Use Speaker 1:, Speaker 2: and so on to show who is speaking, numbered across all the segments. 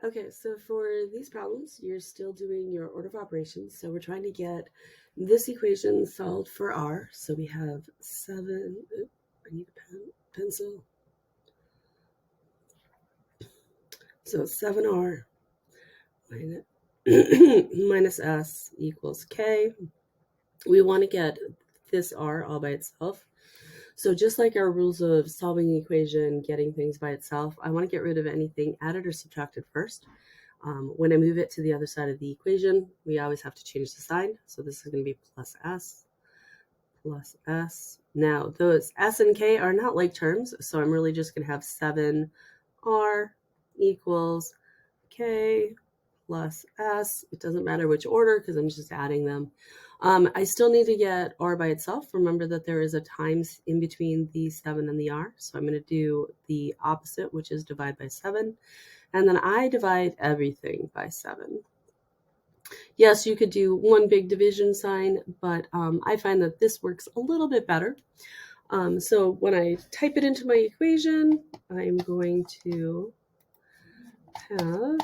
Speaker 1: Okay, so for these problems, you're still doing your order of operations. So we're trying to get this equation solved for r. So we have 7, I need a pencil. So 7r minus, minus s equals k. We want to get this r all by itself. So just like our rules of solving an equation, getting things by itself, I want to get rid of anything added or subtracted first. When I move it to the other side of the equation, we always have to change the sign. So this is going to be plus s. Now, those s and k are not like terms, so I'm really just going to have 7r equals k plus s. It doesn't matter which order because I'm just adding them. I still need to get r by itself. Remember that there is a times in between the 7 and the r, so I'm going to do the opposite, which is divide by 7. And then I divide everything by 7. Yes, you could do one big division sign, but I find that this works a little bit better. So when I type it into my equation, I'm going to have,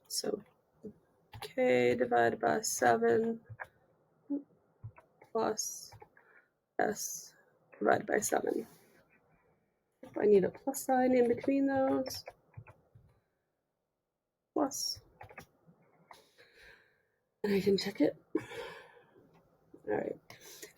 Speaker 1: so k divided by 7 plus s divided by 7. I need a plus sign in between those. Plus. And I can check it. All right.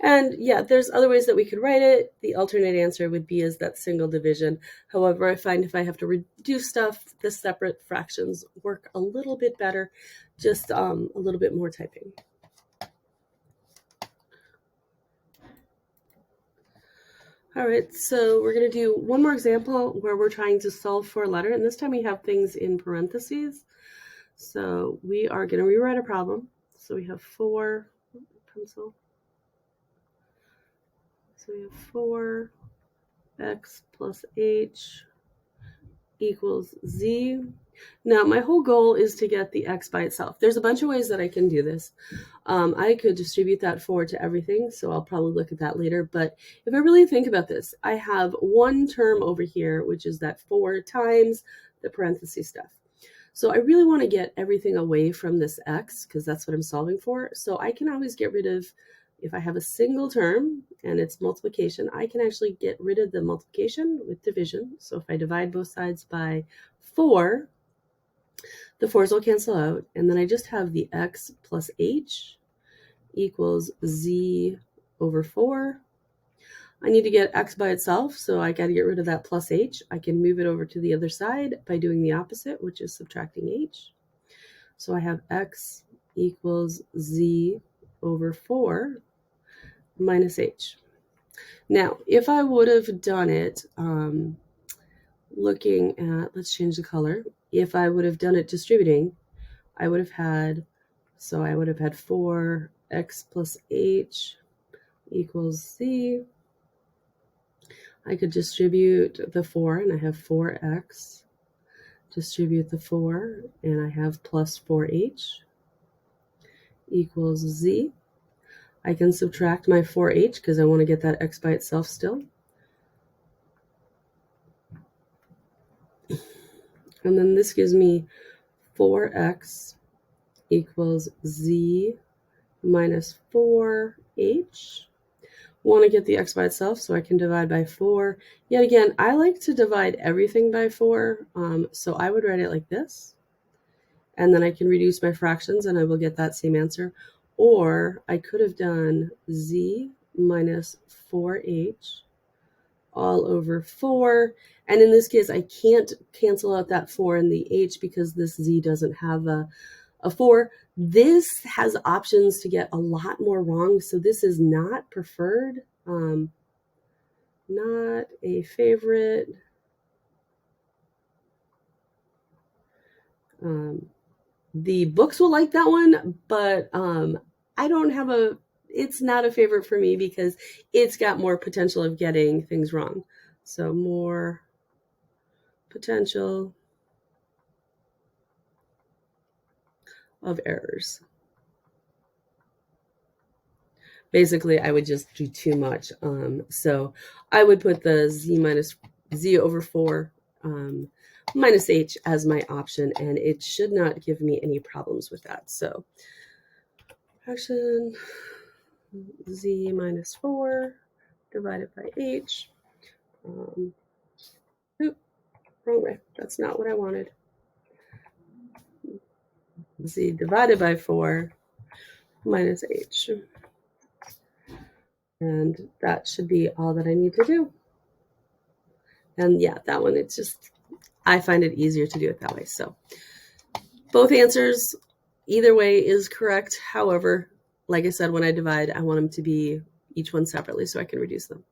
Speaker 1: And yeah, there's other ways that we could write it. The alternate answer would be as that single division. However, I find if I have to reduce stuff, the separate fractions work a little bit better, just a little bit more typing. All right, so we're going to do one more example where we're trying to solve for a letter, and this time we have things in parentheses. So we are going to rewrite a problem. So we have 4, pencil. So we have 4x plus h equals z. Now, my whole goal is to get the x by itself. There's a bunch of ways that I can do this. I could distribute that 4 to everything, so I'll probably look at that later. But if I really think about this, I have one term over here, which is that 4 times the parentheses stuff. So I really want to get everything away from this x, because that's what I'm solving for. So I can always get rid of, if I have a single term and it's multiplication, I can actually get rid of the multiplication with division. So if I divide both sides by 4, the 4's will cancel out, and then I just have the x plus h equals z over 4. I need to get x by itself, so I got to get rid of that plus h. I can move it over to the other side by doing the opposite, which is subtracting h. So I have x equals z over 4 minus h. Now, if I would have done it looking at, let's change the color. If I would have done it distributing, I would have had, so I would have had 4x plus h equals z. I could distribute the 4, and I have 4x. Distribute the 4, and I have plus 4h equals z. I can subtract my 4h because I want to get that x by itself still. And then this gives me 4x equals z minus 4h. Want to get the x by itself, so I can divide by 4. Yet again, I like to divide everything by 4, so I would write it like this. And then I can reduce my fractions, and I will get that same answer. Or I could have done z minus 4h all over 4. And in this case, I can't cancel out that 4 and the h because this z doesn't have a 4. This has options to get a lot more wrong, so this is not preferred, not a favorite. The books will like that one, but I don't have it's not a favorite for me because it's got more potential of getting things wrong. So more potential of errors. Basically, I would just do too much. So I would put the z over 4 minus h as my option, and it should not give me any problems with that. So fraction z minus 4 divided by h. Wrong way. That's not what I wanted. Z divided by 4 minus h. And that should be all that I need to do. And yeah, that one, it's just, I find it easier to do it that way. So both answers, either way is correct. However, like I said, when I divide, I want them to be each one separately so I can reduce them.